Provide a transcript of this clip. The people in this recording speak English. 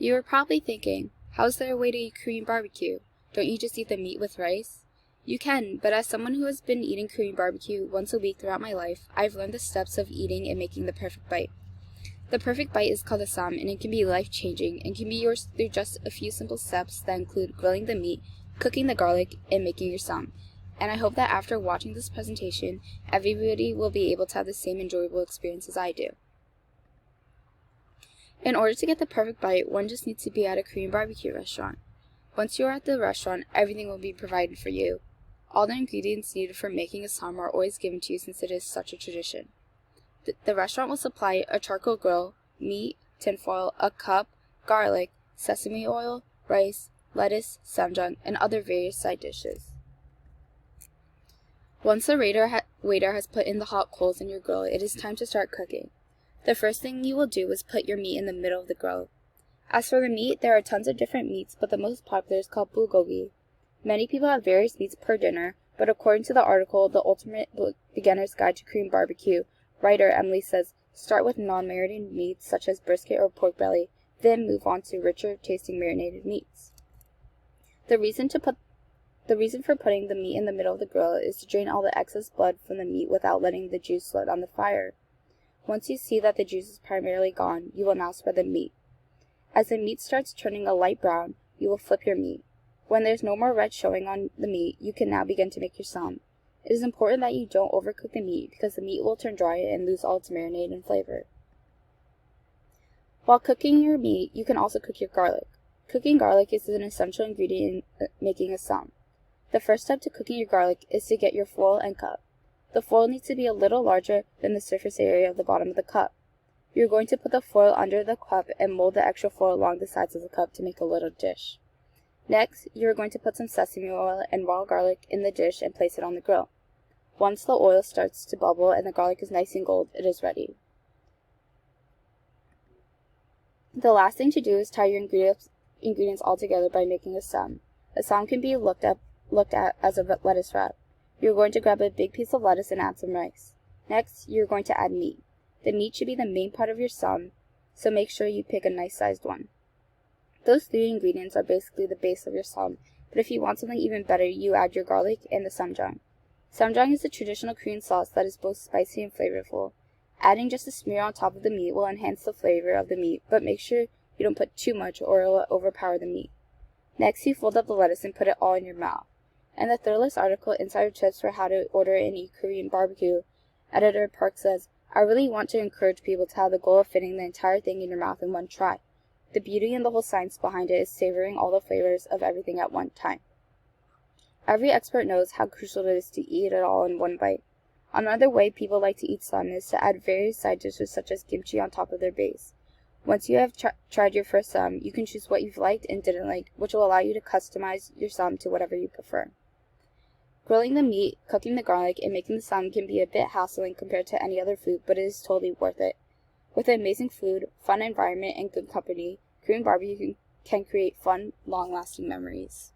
You are probably thinking, how's there a way to eat Korean barbecue? Don't you just eat the meat with rice? You can, but as someone who has been eating Korean barbecue once a week throughout my life, I've learned the steps of eating and making the perfect bite. The perfect bite is called a sam, and it can be life-changing and can be yours through just a few simple steps that include grilling the meat, cooking the garlic, and making your sam. And I hope that after watching this presentation, everybody will be able to have the same enjoyable experience as I do. In order to get the perfect bite, one just needs to be at a Korean barbecue restaurant. Once you are at the restaurant, everything will be provided for you. All the ingredients needed for making a sam are always given to you since it is such a tradition. The restaurant will supply a charcoal grill, meat, tinfoil, a cup, garlic, sesame oil, rice, lettuce, samjang, and other various side dishes. Once the waiter has put in the hot coals in your grill, it is time to start cooking. The first thing you will do is put your meat in the middle of the grill. As for the meat, there are tons of different meats, but the most popular is called bulgogi. Many people have various meats per dinner, but according to the article, The Ultimate Beginner's Guide to Korean Barbecue, writer Emily says, start with non-marinated meats such as brisket or pork belly, then move on to richer tasting marinated meats. The reason for putting the meat in the middle of the grill is to drain all the excess blood from the meat without letting the juice float on the fire. Once you see that the juice is primarily gone, you will now spread the meat. As the meat starts turning a light brown, you will flip your meat. When there's no more red showing on the meat, you can now begin to make your sam. It is important that you don't overcook the meat because the meat will turn dry and lose all its marinade and flavor. While cooking your meat, you can also cook your garlic. Cooking garlic is an essential ingredient in making a sam. The first step to cooking your garlic is to get your foil and cup. The foil needs to be a little larger than the surface area of the bottom of the cup. You're going to put the foil under the cup and mold the extra foil along the sides of the cup to make a little dish. Next, you are going to put some sesame oil and raw garlic in the dish and place it on the grill. Once the oil starts to bubble and the garlic is nice and gold, it is ready. The last thing to do is tie your ingredients all together by making a sam. A sam can be looked at as a lettuce wrap. You're going to grab a big piece of lettuce and add some rice. Next, you're going to add meat. The meat should be the main part of your sam, so make sure you pick a nice sized one. Those three ingredients are basically the base of your sam, but if you want something even better, you add your garlic and the samjang. Samjang is a traditional Korean sauce that is both spicy and flavorful. Adding just a smear on top of the meat will enhance the flavor of the meat, but make sure you don't put too much or it will overpower the meat. Next, you fold up the lettuce and put it all in your mouth. In the Thrillist article, Insider Tips for How to Order and Eat Korean Barbecue, editor Park says, I really want to encourage people to have the goal of fitting the entire thing in your mouth in one try. The beauty and the whole science behind it is savoring all the flavors of everything at one time. Every expert knows how crucial it is to eat it all in one bite. Another way people like to eat sam is to add various side dishes such as kimchi on top of their base. Once you have tried your first sam, you can choose what you've liked and didn't like, which will allow you to customize your sam to whatever you prefer. Grilling the meat, cooking the garlic, and making the sam can be a bit hassling compared to any other food, but it is totally worth it. With amazing food, fun environment, and good company, Korean barbecue can create fun, long-lasting memories.